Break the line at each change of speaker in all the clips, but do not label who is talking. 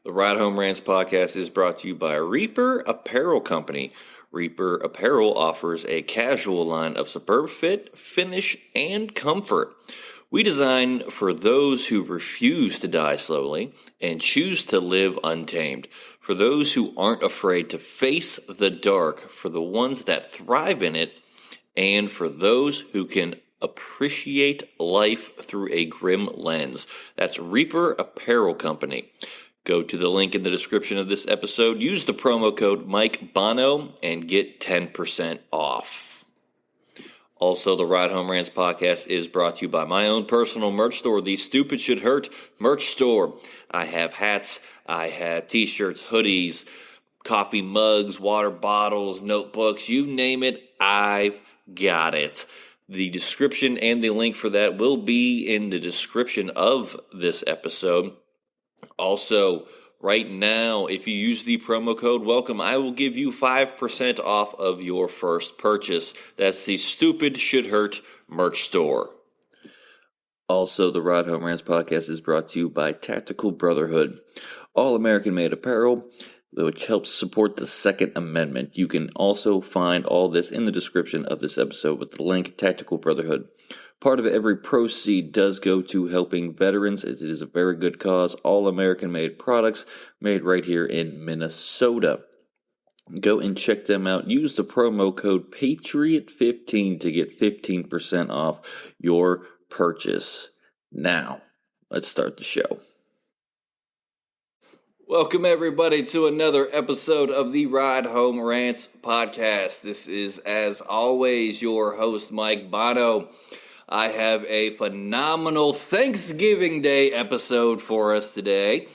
The Ride Home Rants podcast is brought to you by Reaper Apparel Company. Reaper Apparel offers a casual line of superb fit, finish, and comfort. We design for those who refuse to die slowly and choose to live untamed. For those who aren't afraid to face the dark, for the ones that thrive in it, and for those who can appreciate life through a grim lens. That's Reaper Apparel Company. Go to the link in the description of this episode, use the promo code Mike Bono, and get 10% off. Also, the Ride Home Rants podcast is brought to you by my own personal merch store, the Stupid Should Hurt merch store. I have hats, I have t-shirts, hoodies, coffee mugs, water bottles, notebooks, you name it, I've got it. The description and the link for that will be in the description of this episode. Also, right now, if you use the promo code WELCOME, I will give you 5% off of your first purchase. That's the Stupid Should Hurt merch store. Also, the Ride Home Rants podcast is brought to you by Tactical Brotherhood, all American-made apparel, which helps support the Second Amendment. You can also find all this in the description of this episode with the link, Tactical Brotherhood. Part of every proceed does go to helping veterans, as it is a very good cause. All American-made products made right here in Minnesota. Go and check them out. Use the promo code PATRIOT15 to get 15% off your purchase. Now, let's start the show. Welcome, everybody, to another episode of the Ride Home Rants podcast. This is, as always, your host, Mike Bono. I have a phenomenal Thanksgiving Day episode for us today.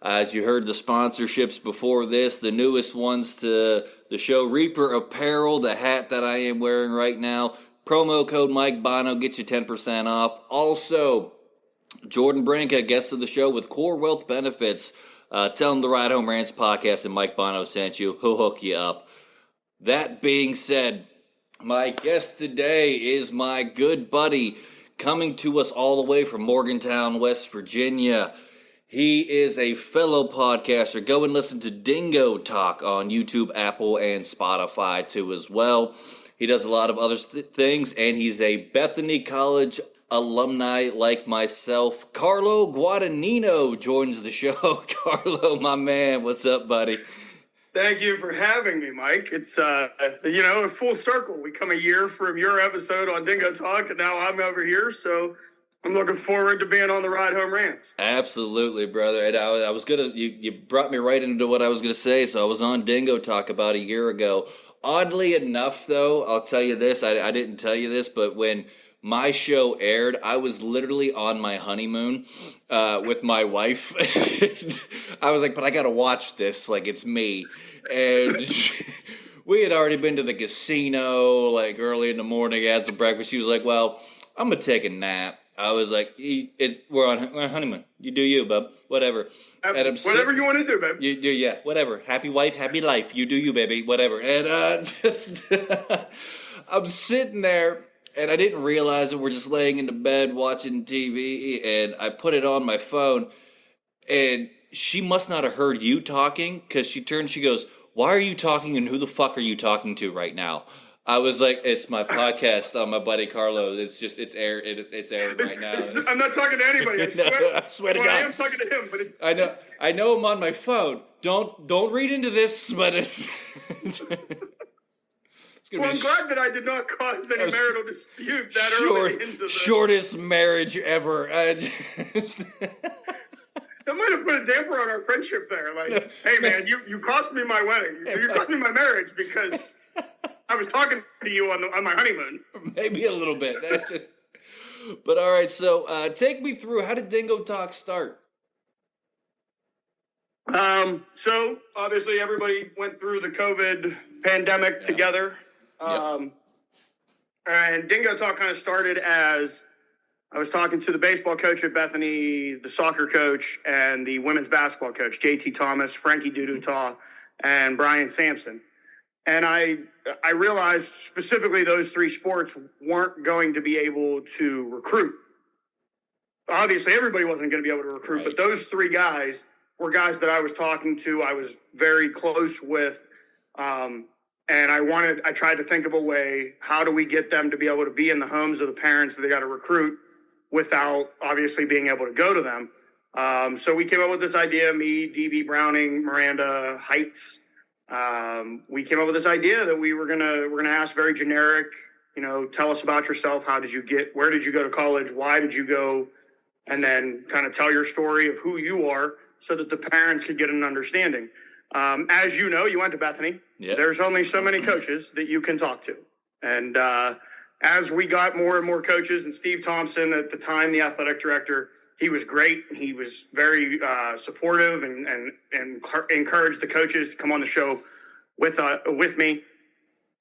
As you heard the sponsorships before this, the newest ones to the show, Reaper Apparel, the hat that I am wearing right now. Promo code Mike Bono, get you 10% off. Also, Jordan Branca, guest of the show with Core Wealth Benefits. Tell him the Ride Home Rants podcast and Mike Bono sent you. He'll hook you up. That being said, my guest today is my good buddy coming to us all the way from Morgantown, West Virginia. He is a fellow podcaster. Go and listen to Dingo Talk on YouTube, Apple, and Spotify too as well. He does a lot of other things, and he's a Bethany College alumni like myself. Carlo Guadagnino joins the show. Carlo, my man, what's up, buddy?
Thank you for having me, Mike. It's, a full circle. We come a year from your episode on Dingo Talk, and now I'm over here, so I'm looking forward to being on the Ride Home Rants.
Absolutely, brother. And I was going to, you brought me right into what I was going to say, so I was on Dingo Talk about a year ago. Oddly enough, though, I'll tell you this, I didn't tell you this, but when my show aired, I was literally on my honeymoon with my wife. I was like, but I got to watch this like it's me. And we had already been to the casino like early in the morning, had some breakfast. She was like, well, I'm going to take a nap. I was like, we're on honeymoon. You do you, bub. Whatever.
Whatever you want to do, babe.
You do, yeah, whatever. Happy wife, happy life. You do you, baby. Whatever. And I'm sitting there. And I didn't realize that we're just laying in the bed watching TV, and I put it on my phone, and she must not have heard you talking, because she turned, she goes, why are you talking, and who the fuck are you talking to right now? I was like, it's my podcast on my buddy Carlo. It's airing right now.
I'm not talking to anybody. I swear,
I swear to God.
I am talking to him, but it's...
I know I'm on my phone. Don't read into this, but it's...
Well, I'm glad that I did not cause any marital dispute that early into the...
Shortest marriage ever.
That might have put a damper on our friendship there. Like, hey, man, you cost me my wedding. You cost me my marriage because I was talking to you on my honeymoon.
Maybe a little bit. But all right, so take me through. How did Dingo Talk start?
So obviously everybody went through the COVID pandemic together. And Dingo Talk kind of started as I was talking to the baseball coach at Bethany, the soccer coach, and the women's basketball coach, JT Thomas, Frankie Duduta, and Brian Sampson. And I realized specifically those three sports weren't going to be able to recruit. Obviously, everybody wasn't going to be able to recruit, but those three guys were guys that I was talking to, I was very close with. And I tried to think of a way, how do we get them to be able to be in the homes of the parents that they got to recruit without obviously being able to go to them. So we came up with this idea, me, DB Browning, Miranda Heights. We came up with this idea that we're gonna ask very generic, tell us about yourself. Where did you go to college? Why did you go? And then kind of tell your story of who you are so that the parents could get an understanding. As you know, you went to Bethany. Yep. There's only so many coaches that you can talk to. And as we got more and more coaches, and Steve Thompson, at the time, the athletic director, he was great. He was very supportive and encouraged the coaches to come on the show with me.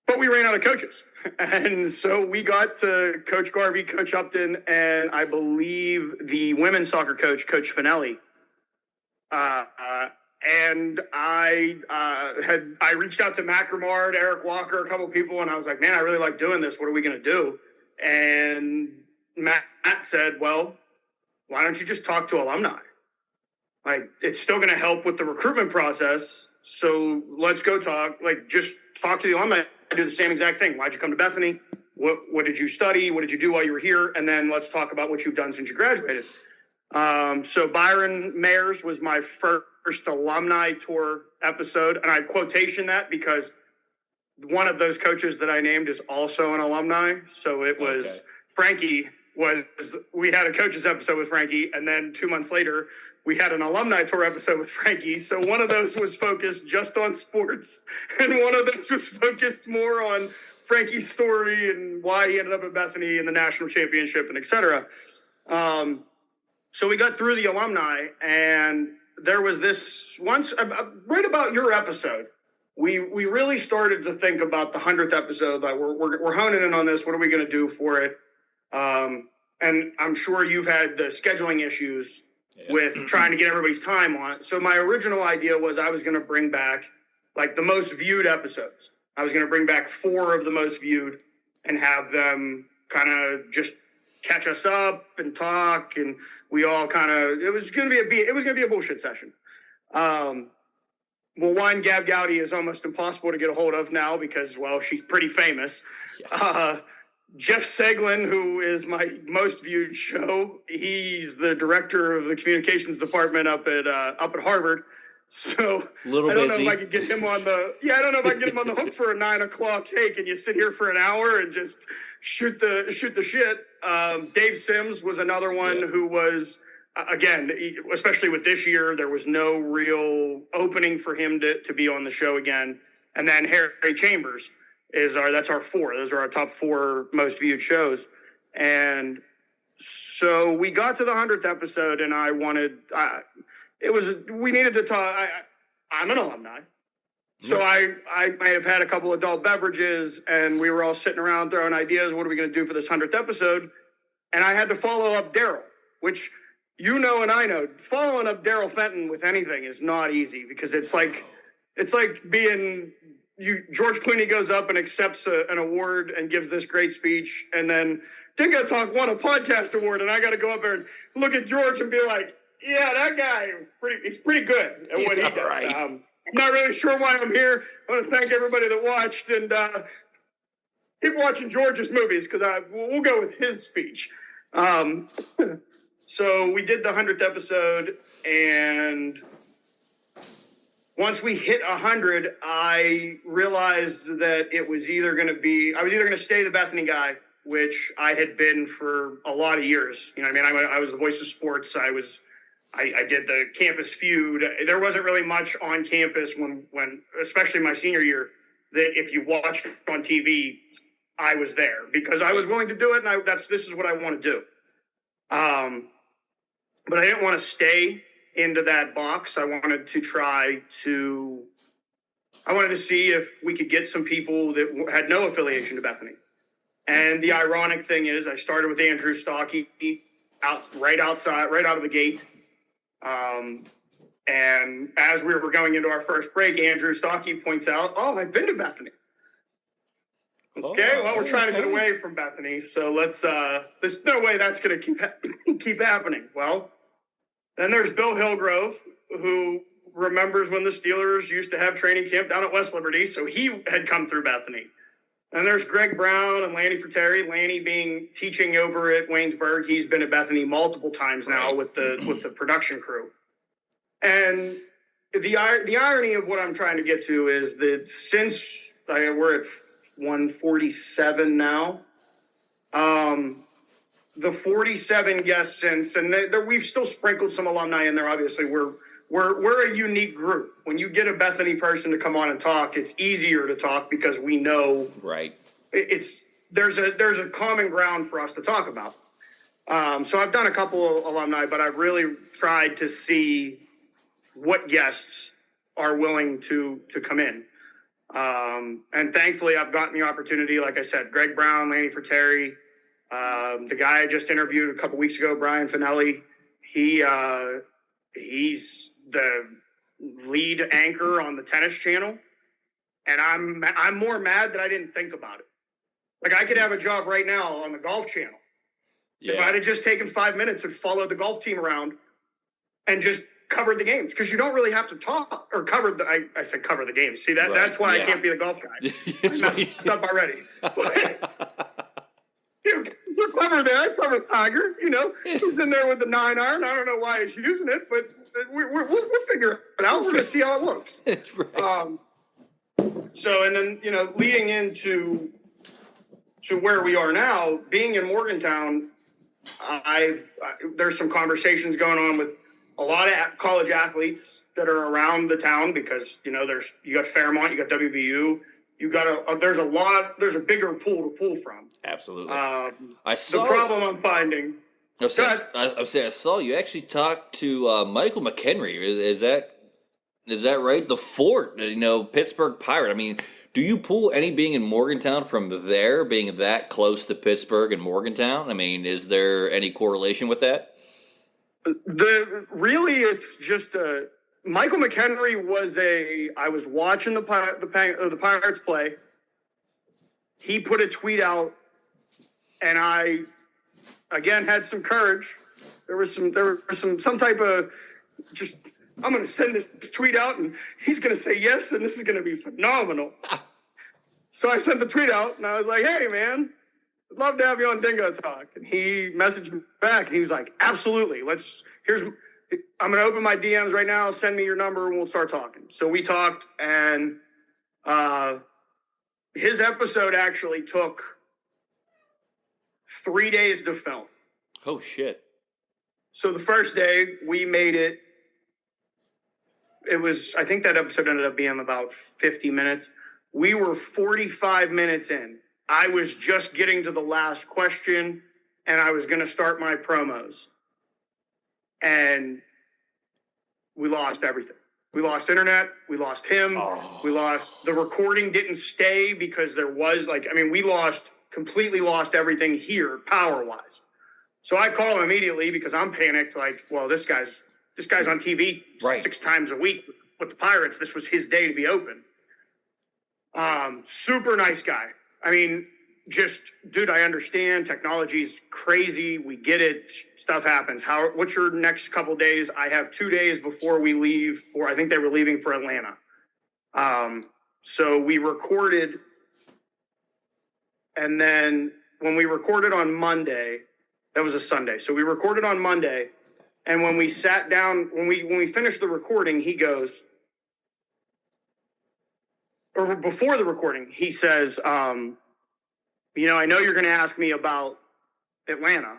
But we ran out of coaches. And so we got to Coach Garvey, Coach Upton, and I believe the women's soccer coach, Coach Finelli. And I reached out to Matt Grimard, Eric Walker, a couple of people, and I was like, man, I really like doing this. What are we going to do? And Matt said, well, why don't you just talk to alumni? Like, it's still going to help with the recruitment process. So let's go just talk to the alumni. I do the same exact thing. Why'd you come to Bethany? What did you study? What did you do while you were here? And then let's talk about what you've done since you graduated. So Byron Mayers was my first alumni tour episode. And I quotation that because one of those coaches that I named is also an alumni. So it was Frankie we had a coaches episode with Frankie. And then 2 months later, we had an alumni tour episode with Frankie. So one of those was focused just on sports. And one of those was focused more on Frankie's story and why he ended up at Bethany and the national championship and et cetera. So we got through the alumni, and there was this once right about your episode. We really started to think about the 100th episode. Like we're honing in on this. What are we going to do for it? And I'm sure you've had the scheduling issues with trying to get everybody's time on it. So my original idea was I was going to bring back like the most viewed episodes. I was going to bring back 4 of the most viewed and have them kind of just catch us up and talk, and we all it was going to be a bullshit session. Well, one, Gab Gowdy is almost impossible to get a hold of now because, well, she's pretty famous. Yeah. Jeff Seglin, who is my most viewed show, he's the director of the communications department up at Harvard. So I don't know if I could get him on the hook for a 9 o'clock. Hey, can you sit here for an hour and just shoot the shit? Dave Sims was another one who was, again, especially with this year, there was no real opening for him to be on the show again. And then Harry Chambers that's our 4. Those are our top 4 most viewed shows. And so we got to the 100th episode, and we needed to talk. I'm an alumni. So I may have had a couple adult beverages, and we were all sitting around throwing ideas. What are we going to do for this 100th episode? And I had to follow up Daryl, which and I know. Following up Daryl Fenton with anything is not easy because it's like being George Clooney goes up and accepts an award and gives this great speech, and then Dingo Talk won a podcast award, and I got to go up there and look at George and be like, yeah, that guy, he's pretty good at what he does. Right. I'm not really sure why I'm here. I want to thank everybody that watched, and keep watching George's movies because we'll go with his speech. So we did the 100th episode, and once we hit 100, I realized that I was either going to stay the Bethany guy, which I had been for a lot of years. You know what I mean? I was the voice of sports. I did the campus feud. There wasn't really much on campus when especially my senior year, that if you watched on TV, I was there because I was willing to do it. And this is what I want to do. But I didn't want to stay into that box. I wanted to see if we could get some people that had no affiliation to Bethany. And the ironic thing is I started with Andrew Stockey right out of the gate. And as we were going into our first break, Andrew Stockey points out, I've been to Bethany. Okay, we're trying to get away from Bethany, so let's. There's no way that's going to keep happening. Well, then there's Bill Hillgrove, who remembers when the Steelers used to have training camp down at West Liberty, so he had come through Bethany. And there's Greg Brown and Lanny Fratteri. Lanny being teaching over at Waynesburg. He's been at Bethany multiple times now with the production crew. And the irony of what I'm trying to get to is that since we're at 147 now, the 47 guests since, and we've still sprinkled some alumni in there. Obviously, we're a unique group. When you get a Bethany person to come on and talk, it's easier to talk because we know there's a common ground for us to talk about. So I've done a couple of alumni, but I've really tried to see what guests are willing to come in. And thankfully, I've gotten the opportunity. Like I said, Greg Brown, Lanny Fratteri, the guy I just interviewed a couple weeks ago, Brian Finelli. He's the lead anchor on the Tennis Channel, and I'm more mad that I didn't think about it. Like, I could have a job right now on the Golf Channel if I'd have just taken 5 minutes and followed the golf team around and just covered the games, because you don't really have to talk or cover the. I said cover the games. See that? Right. That's why I can't be the golf guy. I messed up already. You're clever there. I cover Tiger. He's in there with the 9-iron. I don't know why he's using it, but we'll figure it out. We're going to see how it looks. Right. So, and then, leading into where we are now, being in Morgantown, there's some conversations going on with a lot of college athletes that are around the town because, you got Fairmont, you got WVU. There's a bigger pool to pull from. Absolutely. The problem I'm finding.
I saw you actually talked to Michael McHenry. Is that right? The Fort, Pittsburgh Pirate. I mean, do you pull any being in Morgantown from there, being that close to Pittsburgh and Morgantown? I mean, is there any correlation with that?
It's just Michael McHenry I was watching the Pirates play. He put a tweet out, and I, again, had some courage. There was some type of just, I'm going to send this tweet out, and he's going to say yes, and this is going to be phenomenal. So I sent the tweet out, and I was like, hey, man, I'd love to have you on Dingo Talk. And he messaged me back, and he was like, absolutely. I'm going to open my DMs right now. Send me your number, and we'll start talking. So we talked, and his episode actually took 3 days to film.
Oh, shit.
So the first day, we made it. I think that episode ended up being about 50 minutes. We were 45 minutes in. I was just getting to the last question, and I was going to start my promos. And we lost everything. We lost internet. We lost him. Oh. We lost the recording. Didn't stay because there was we completely lost everything here power wise. So I call him immediately because I'm panicked. This guy's on TV 6 times a week with the Pirates. This was his day to be open. Super nice guy. I mean, dude, I understand technology's crazy. We get it. Stuff happens. What's your next couple days? I have 2 days before we leave I think they were leaving for Atlanta. So we recorded. And then when we recorded on Monday, that was a Sunday. So we recorded on Monday. And when we sat down, when we finished the recording, he goes, or before the recording, he says, I know you're going to ask me about Atlanta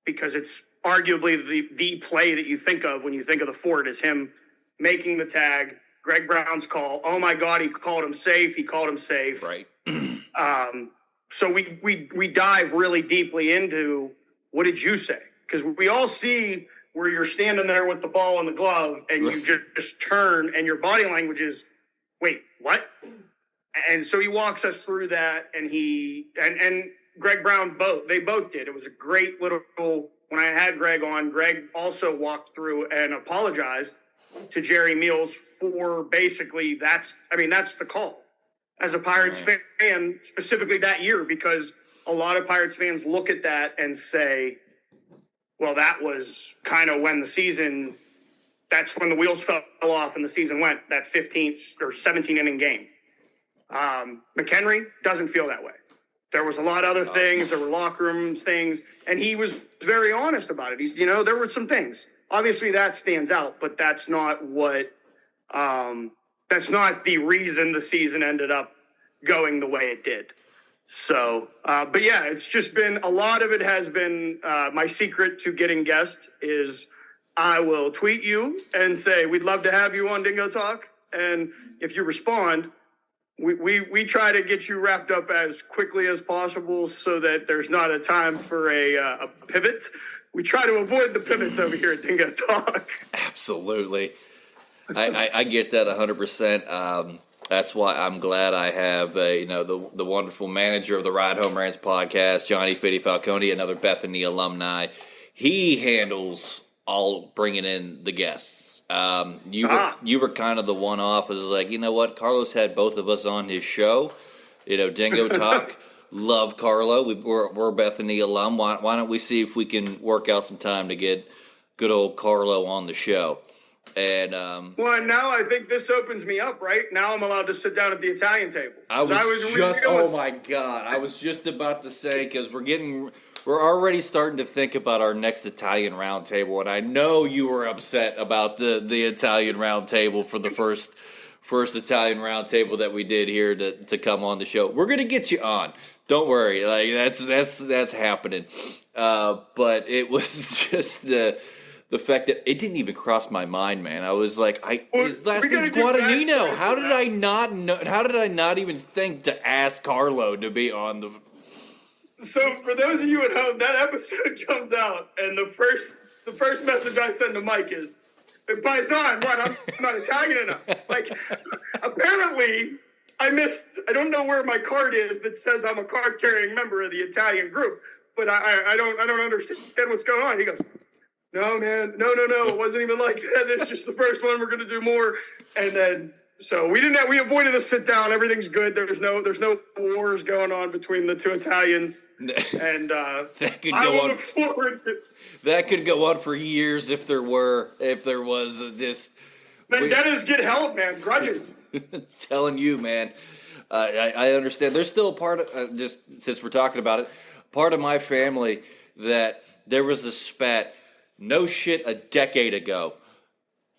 because it's arguably the play that you think of when you think of the Fort is him making the tag, Greg Brown's call. Oh my God, he called him safe. Right. So we dive really deeply into what did you say? Because we all see where you're standing there with the ball and the glove and you just turn and your body language is, wait, what? And so he walks us through that, and and Greg Brown they both did. It was a great little, when I had Greg on, Greg also walked through and apologized to Jerry Meals for basically that's the call. As a Pirates fan, specifically that year, because a lot of Pirates fans look at that and say, well, that was kind of when the season that's when the wheels fell off and the season went, that 15 or 17 inning game. McHenry doesn't feel that way. There was a lot of other things. There were locker room things, and he was very honest about it. He's, there were some things. Obviously, that stands out, but that's not what. That's not the reason the season ended up going the way it did. So, but yeah, it's just been a lot of it has been my secret to getting guests is I will tweet you and say we'd love to have you on Dingo Talk, and if you respond. We try to get you wrapped up as quickly as possible so that there's not a time for a pivot. We try to avoid the pivots over here at Dingo Talk.
Absolutely. I get that 100%. That's why I'm glad I have the wonderful manager of the Ride Home Rants podcast, Johnny Fitty Falcone, another Bethany alumni. He handles all bringing in the guests. You were kind of the one-off. It was like, you know what? Carlos had both of us on his show. Dingo Talk. Love Carlo. We're Bethany alum. Why don't we see if we can work out some time to get good old Carlo on the show? And
well, now I think this opens me up, right? Now I'm allowed to sit down at the Italian table.
Oh my God. I was just about to say, because we're already starting to think about our next Italian round table, and I know you were upset about the Italian round table for the first Italian round table that we did here to come on the show. We're gonna get you on. Don't worry, like that's happening. But it was just the fact that it didn't even cross my mind, man. I was like, his last name's Guadagnino. How did I not know? How did I not even think to ask Carlo to be on the?
So for those of you at home, that episode comes out, and the first message I send to Mike is, "Paisan, what? I'm not Italian enough." Like, apparently, I don't know where my card is that says I'm a card-carrying member of the Italian group, but I don't understand what's going on. He goes, "No, man, no, it wasn't even like that. It's just the first one. We're going to do more," and then. So we avoided a sit down. Everything's good. There's no wars going on between the two Italians. And
that could go on.
Look forward to
that could go on for years if there was this.
Vendettas get held, man. Grudges.
Telling you, man. I understand. There's still a part of just since we're talking about it, part of my family that there was a spat. No shit, a decade ago.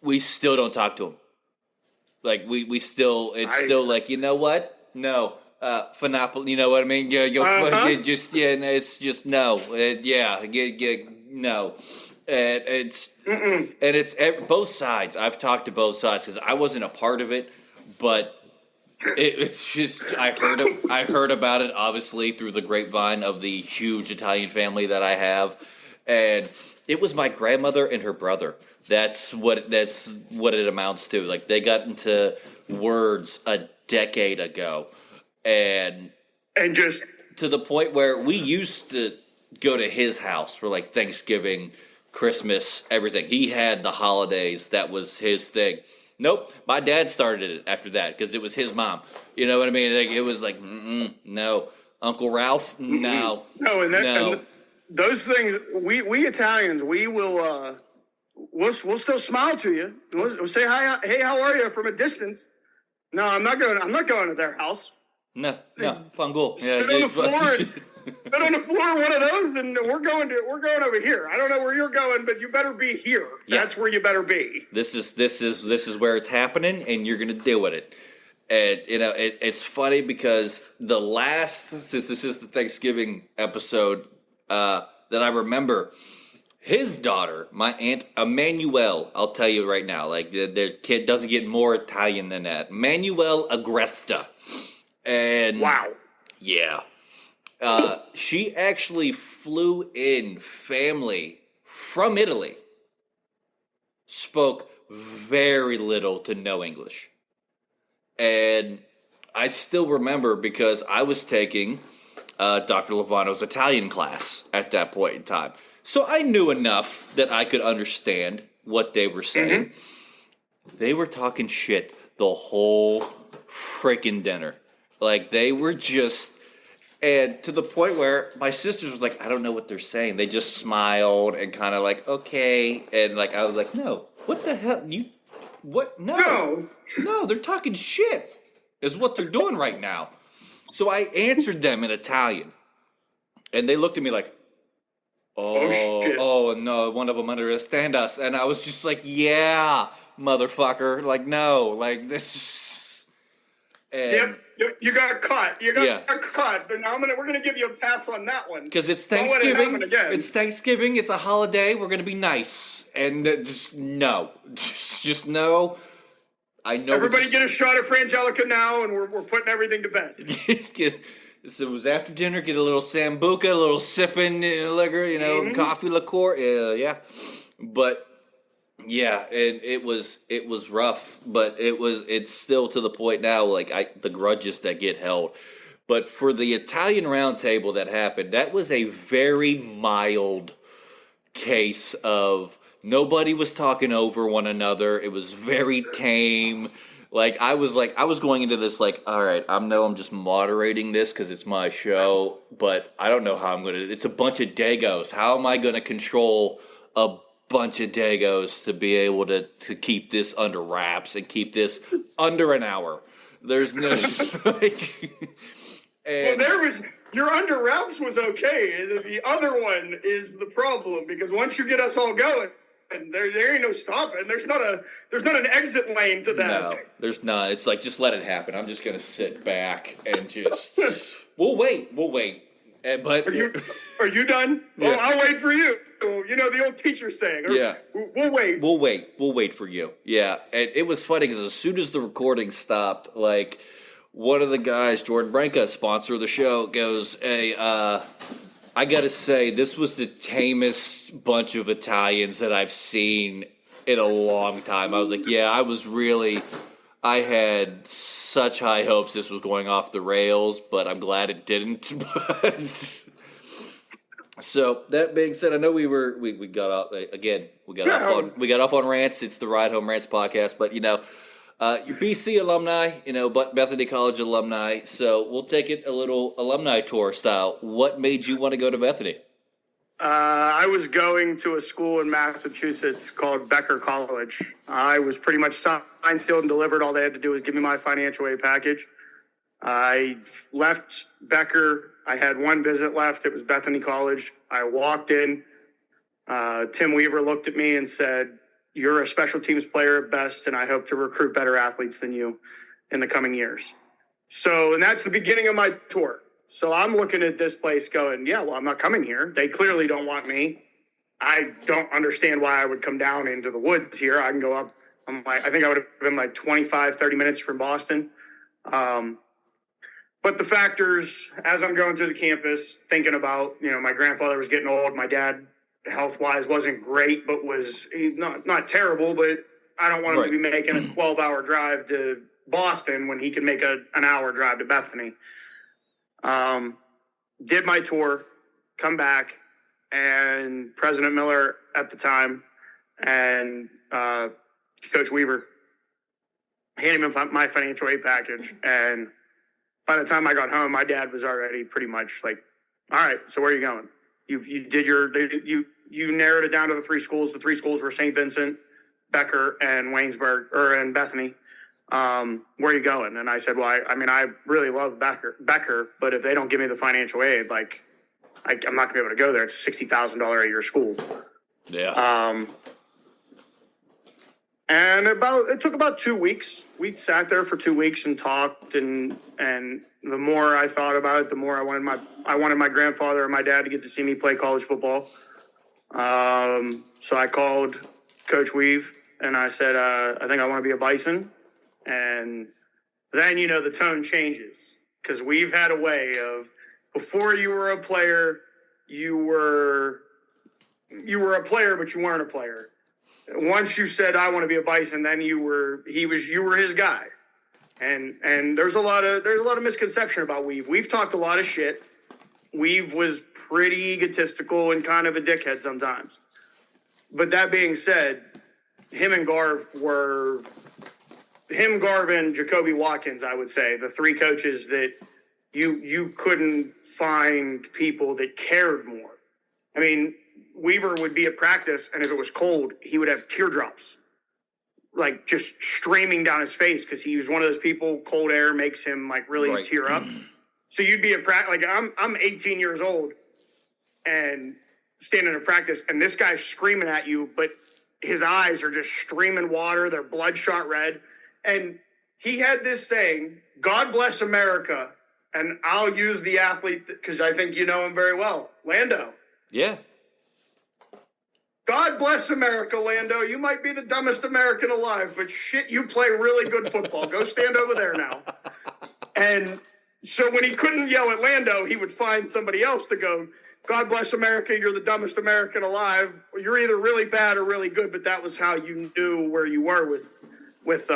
We still don't talk to him. Like it's still like, you know what? No, Finopoli, you know what I mean? Yeah, it's just no, no, and it's both sides. I've talked to both sides because I wasn't a part of it, but it's just I heard about it obviously through the grapevine of the huge Italian family that I have, and it was my grandmother and her brother. That's what it amounts to. Like, they got into words a decade ago, and
just
to the point where we used to go to his house for like Thanksgiving, Christmas, everything. He had the holidays. That was his thing. Nope, my dad started it after that because it was his mom. You know what I mean? Like, it was like, no, Uncle Ralph, no,
and those things. We Italians, we will. We'll still smile to you. We'll say hi. Hey, how are you from a distance? No, I'm not going to their house.
No, fungal.
Yeah, sit on the floor. Sit on the floor. One of those, and we're going over here. I don't know where you're going, but you better be here. That's where you better be.
This is where it's happening, and you're going to deal with it. And it's funny because this is the Thanksgiving episode that I remember. His daughter, my aunt Emanuelle, I'll tell you right now, like their kid doesn't get more Italian than that. Manuel Agresta. And
wow.
Yeah. She actually flew in family from Italy. Spoke very little to no English. And I still remember because I was taking Dr. Lovano's Italian class at that point in time. So I knew enough that I could understand what they were saying. Mm-hmm. They were talking shit the whole freaking dinner. Like, they were just... And to the point where my sisters was like, I don't know what they're saying. They just smiled and kind of like, okay. And like, I was like, no, What the hell? What? No, they're talking shit, is what they're doing right now. So I answered them in Italian, and they looked at me like,
shit.
oh no, one of them understand us. And I was just like, yeah, motherfucker. Like, no, like this. And
Yep, you got caught. You got
Yeah.
caught. But now we're gonna give you a pass on that one.
because it's
Don't let it
Thanksgiving.
happen again.
It's Thanksgiving. It's a holiday. We're gonna be nice. And just no, just no. I know.
Everybody get a shot of Frangelica now, and we're putting everything to bed.
So it was after dinner. Get a little sambuca, a little sipping liquor, coffee liqueur. Yeah. But yeah, it was rough, but it's still to the point now. Like the grudges that get held. But for the Italian round table that happened, that was a very mild case of nobody was talking over one another. It was very tame. I was going into this like, all right, I'm just moderating this because it's my show, but I don't know how I'm gonna. It's a bunch of Dagos. How am I gonna control a bunch of Dagos to be able to keep this under wraps and keep this under an hour? There's no
Well, your under wraps was okay. The other one is the problem because once you get us all going, and there ain't no stopping. There's not an exit lane to that.
No, there's not. It's like, just let it happen. I'm just gonna sit back and just we'll wait. But
are you done?
Yeah.
Well, I'll wait for you. You know the old teacher saying.
Yeah.
We'll wait.
We'll wait for you. Yeah, and it was funny because as soon as the recording stopped, like, one of the guys, Jordan Branca, sponsor of the show, goes, "Hey, I gotta say, this was the tamest bunch of Italians that I've seen in a long time." I was like, yeah, I had such high hopes this was going off the rails, but I'm glad it didn't. So that being said, I know we got off again. We got off on Rants. It's the Ride Home Rants podcast, but you're BC alumni, but Bethany College alumni. So we'll take it a little alumni tour style. What made you want to go to Bethany?
I was going to a school in Massachusetts called Becker College. I was pretty much signed, sealed, and delivered. All they had to do was give me my financial aid package. I left Becker. I had one visit left. It was Bethany College. I walked in. Tim Weaver looked at me and said, "You're a special teams player at best, and I hope to recruit better athletes than you in the coming years." And that's the beginning of my tour. So I'm looking at this place going, yeah, well, I'm not coming here. They clearly don't want me. I don't understand why I would come down into the woods here. I can go up. I think I would have been like 25, 30 minutes from Boston. But the factors, as I'm going through the campus, thinking about, my grandfather was getting old. My dad, health-wise, wasn't great, but was not terrible. But I don't want him to be making a 12-hour drive to Boston when he can make an hour drive to Bethany. Did my tour, come back, and President Miller at the time and Coach Weaver handed me my financial aid package. And by the time I got home, my dad was already pretty much like, "All right, so where are you going? You narrowed it down to the three schools. The three schools were St. Vincent, Becker, and and Bethany. Where are you going?" And I said, "Well, I really love Becker, but if they don't give me the financial aid, I'm not gonna be able to go there. It's a $60,000 a year school."
Yeah.
And it took about 2 weeks. We sat there for 2 weeks and talked, and the more I thought about it, the more I wanted my grandfather and my dad to get to see me play college football. So I called Coach Weave and I said, "I think I want to be a Bison." And then, the tone changes because we've had a way of, before you were a player, you were a player, but you weren't a player. Once you said, "I want to be a Bison," then you were his guy. And there's a lot of misconception about Weave. We've talked a lot of shit. Weave was pretty egotistical and kind of a dickhead sometimes. But that being said, Garv, and Jacoby Watkins, I would say, the three coaches that you couldn't find people that cared more. I mean, Weaver would be at practice, and if it was cold, he would have teardrops like just streaming down his face because he was one of those people. Cold air makes him like really tear up. So you'd be at practice. Like I'm 18 years old and standing in practice, and this guy's screaming at you, but his eyes are just streaming water. They're bloodshot red. And he had this saying, "God bless America." And I'll use the athlete because I think you know him very well. Lando.
Yeah.
God bless America, Lando. You might be the dumbest American alive, but shit, you play really good football. Go stand over there now. And so when he couldn't yell at Lando, he would find somebody else to go, "God bless America, you're the dumbest American alive. You're either really bad or really good," but that was how you knew where you were with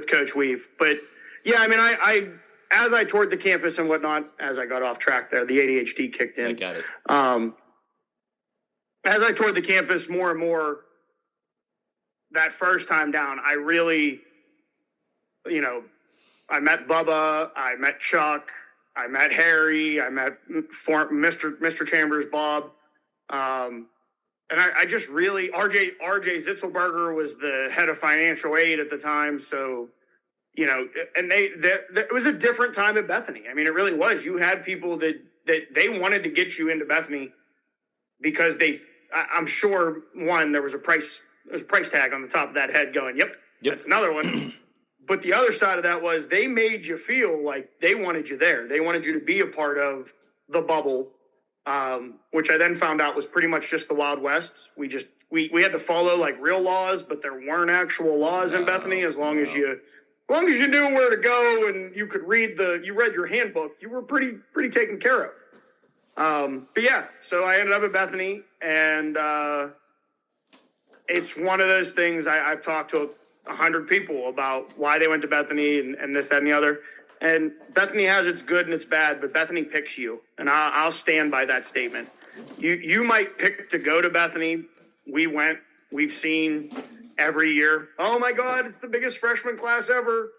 Coach Weave. But yeah, I mean, I as I toured the campus and whatnot, as I got off track there, the ADHD kicked in.
I got it.
As I toured the campus more and more, that first time down, I really, I met Bubba, I met Chuck, I met Harry, I met Mr. Chambers, Bob, and I just really RJ Zitzelberger was the head of financial aid at the time, so and it was a different time at Bethany. I mean, it really was. You had people that they wanted to get you into Bethany because I'm sure there was a price tag on the top of that head going, yep. That's another one. But the other side of that was they made you feel like they wanted you there. They wanted you to be a part of the bubble, which I then found out was pretty much just the Wild West. We had to follow like real laws, but there weren't actual laws in Bethany. As long as you knew where to go and you could read your handbook, you were pretty taken care of. But yeah, so I ended up at Bethany, and it's one of those things I've talked to 100 people about why they went to Bethany and this, that, and the other. And Bethany has its good and its bad, but Bethany picks you, and I'll stand by that statement. You might pick to go to Bethany. We've seen every year. Oh my God, it's the biggest freshman class ever.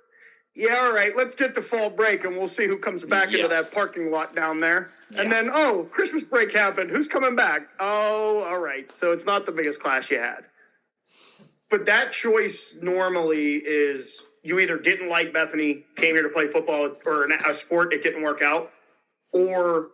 Yeah, all right, let's get to fall break and we'll see who comes back into that parking lot down there. Yeah. And then, Christmas break happened. Who's coming back? Oh, all right. So it's not the biggest class you had. But that choice normally is you either didn't like Bethany, came here to play football or a sport, it didn't work out, or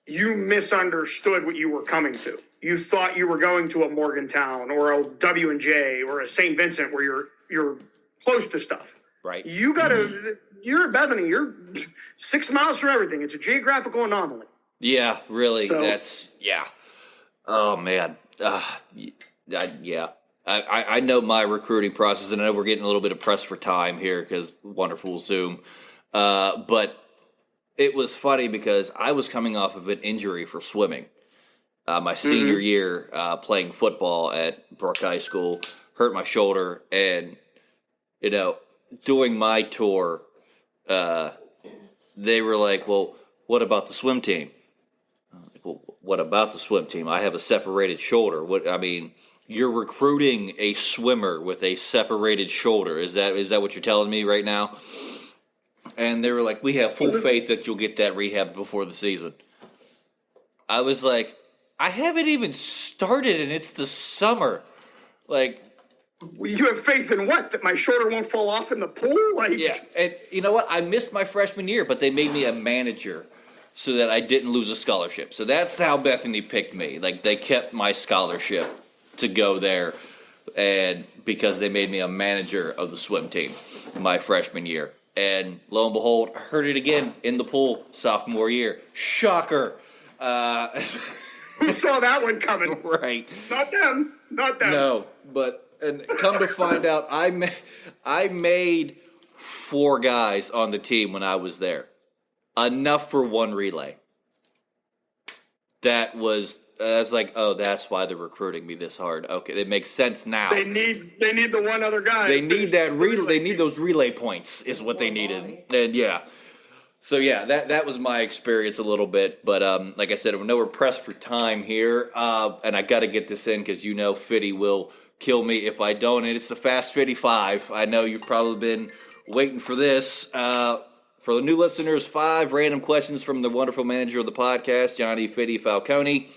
you misunderstood what you were coming to. You thought you were going to a Morgantown or a W&J or a St. Vincent where you're close to stuff.
Right.
You're at Bethany. You're 6 miles from everything. It's a geographical anomaly.
Yeah, really.
So,
Oh, man. Yeah. I know my recruiting process, and I know we're getting a little bit of press for time here because wonderful Zoom. But it was funny because I was coming off of an injury for swimming. My senior year playing football at Brook High School, hurt my shoulder, and, doing my tour, they were like, "Well, what about the swim team?" I'm like, "Well, what about the swim team? I have a separated shoulder. You're recruiting a swimmer with a separated shoulder. Is that what you're telling me right now?" And they were like, "We have full faith that you'll get that rehab before the season." I was like, I haven't even started, and it's the summer. Like,
you have faith in what? That my shoulder won't fall off in the pool?
Yeah, and you know what? I missed my freshman year, but they made me a manager so that I didn't lose a scholarship. So that's how Bethany picked me. Like, they kept my scholarship to go there, and because they made me a manager of the swim team my freshman year. And lo and behold, I heard it again in the pool sophomore year. Shocker.
Who saw that one coming?
Right.
Not them.
No, but and come to find out, I made 4 guys on the team when I was there. Enough for one relay. I was like, oh, that's why they're recruiting me this hard. Okay, it makes sense now.
They need the one other guy.
They need that relay. They need those relay points is what they needed. And yeah. So yeah, that was my experience a little bit. But like I said, I know we're pressed for time here, and I got to get this in because Fitty will kill me if I don't. And it's the Fast Fitty 5. I know you've probably been waiting for this. For the new listeners, 5 random questions from the wonderful manager of the podcast, Johnny Fitty Falcone.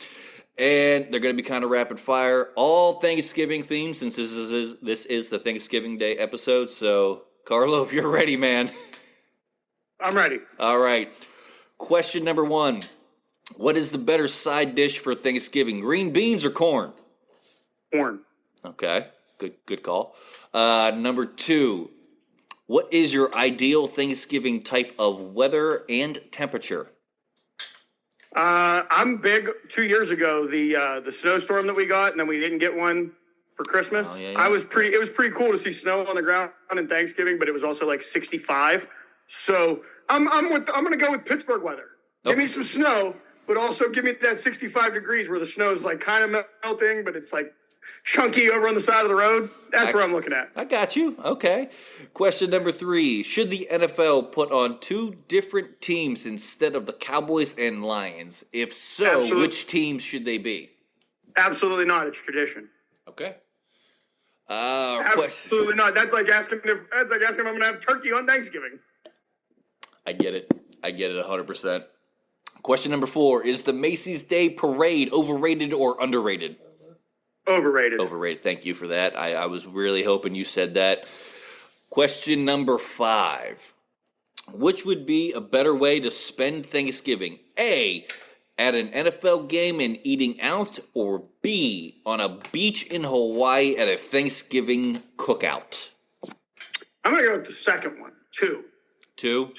And they're going to be kind of rapid fire, all Thanksgiving themed, since this is the Thanksgiving Day episode. So, Carlo, if you're ready, man.
I'm ready.
All right. Question number 1. What is the better side dish for Thanksgiving, green beans or corn?
Corn.
Okay, good call. Number 2. What is your ideal Thanksgiving type of weather and temperature?
I'm big. 2 years ago, the snowstorm that we got, and then we didn't get one for Christmas.
Oh, yeah.
It was pretty cool to see snow on the ground on Thanksgiving, but it was also like 65. So I'm gonna go with Pittsburgh weather. Give me some snow, but also give me that 65 degrees where the snow is like kind of melting, but it's like chunky over on the side of the road. That's where I'm looking at.
I got you. Okay. Question number 3. Should the NFL put on 2 different teams instead of the Cowboys and Lions? If so,
Absolutely.
Which teams should they be?
Absolutely not. It's tradition.
Okay.
Absolutely not. That's like asking if I'm going to have turkey on Thanksgiving.
I get it 100%. Question number 4. Is the Macy's Day Parade overrated or underrated?
Overrated.
Overrated. Thank you for that. I was really hoping you said that. Question number 5. Which would be a better way to spend Thanksgiving? A, at an NFL game and eating out, or B, on a beach in Hawaii at a Thanksgiving cookout?
I'm going to go with the second one. 2.
2?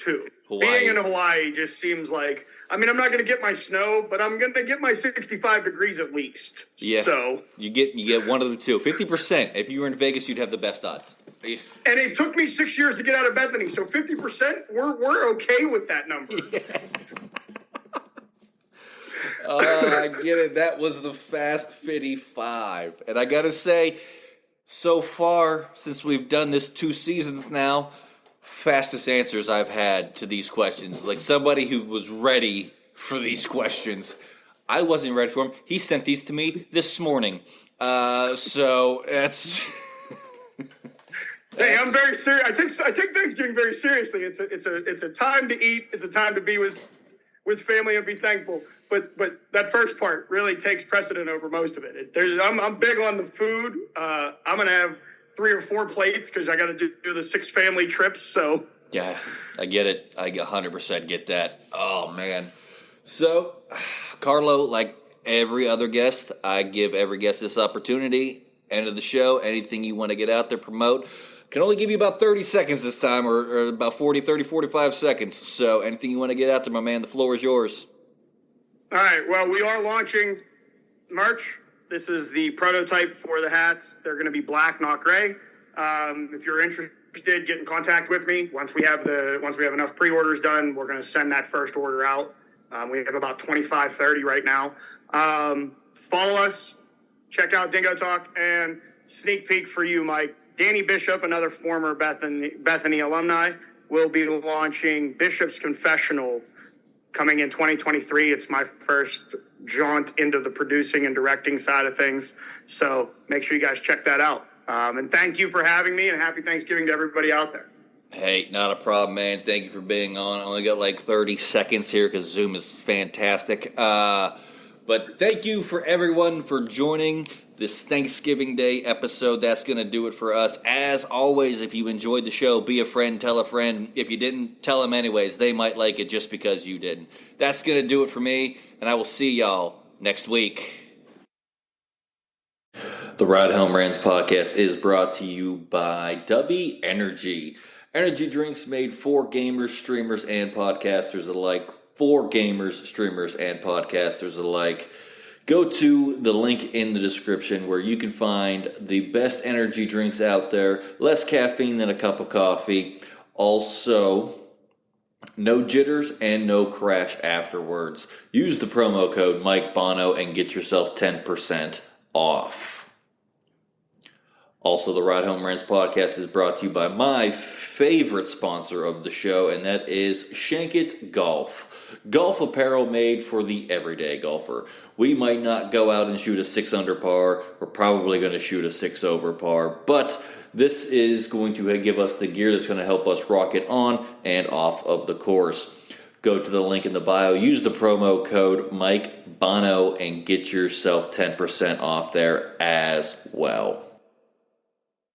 Hawaii. Being in Hawaii just seems like, I'm not going to get my snow, but I'm going to get my 65 degrees at least.
Yeah.
So
you get one of the two. 50%. If you were in Vegas, you'd have the best odds.
And it took me 6 years to get out of Bethany, so 50%, we're okay with that number.
Yeah. I get it. That was the Fast 55. And I got to say, so far, since we've done this 2 seasons now, fastest answers I've had to these questions. Like somebody who was ready for these questions. I wasn't ready for them. He sent these to me this morning. So that's...
Hey, I'm very serious. I take Thanksgiving very seriously. It's a time to eat. It's a time to be with family and be thankful. But that first part really takes precedent over most of it. I'm big on the food. I'm gonna have 3 or 4 plates because I got to do the 6 family trips. So
yeah, I get it. I 100% get that. Oh man. So, Carlo, like every other guest, I give every guest this opportunity. End of the show. Anything you want to get out there, promote. Can only give you about 30 seconds this time, or about 45 seconds. So anything you want to get out there, my man, the floor is yours.
All right. Well, we are launching merch. This is the prototype for the hats. They're going to be black, not gray. If you're interested, get in contact with me. Once we have enough pre-orders done, we're going to send that first order out. We have about 25, 30 right now. Follow us. Check out Dingo Talk, and sneak peek for you, Mike. Danny Bishop, another former Bethany alumni, will be launching Bishop's Confessional coming in 2023. It's my first jaunt into the producing and directing side of things. So make sure you guys check that out. And thank you for having me, and happy Thanksgiving to everybody out there.
Hey, not a problem, man. Thank you for being on. I only got like 30 seconds here because Zoom is fantastic. But thank you for everyone for joining this Thanksgiving Day episode. That's going to do it for us. As always, if you enjoyed the show, be a friend, tell a friend. If you didn't, tell them anyways. They might like it just because you didn't. That's going to do it for me, and I will see y'all next week. The Ride Home Rants podcast is brought to you by Dubby Energy. Energy drinks made for gamers, streamers, and podcasters alike. For gamers, streamers, and podcasters alike. Go to the link in the description where you can find the best energy drinks out there. Less caffeine than a cup of coffee. Also, no jitters and no crash afterwards. Use the promo code Mike Bono and get yourself 10% off. Also, the Ride Home Rants podcast is brought to you by my favorite sponsor of the show, and that is Shankit Golf. Golf apparel made for the everyday golfer. We might not go out and shoot a 6 under par. We're probably going to shoot a 6 over par, but this is going to give us the gear that's going to help us rock it on and off of the course. Go to the link in the bio, use the promo code Mike Bono, and get yourself 10% off there as well.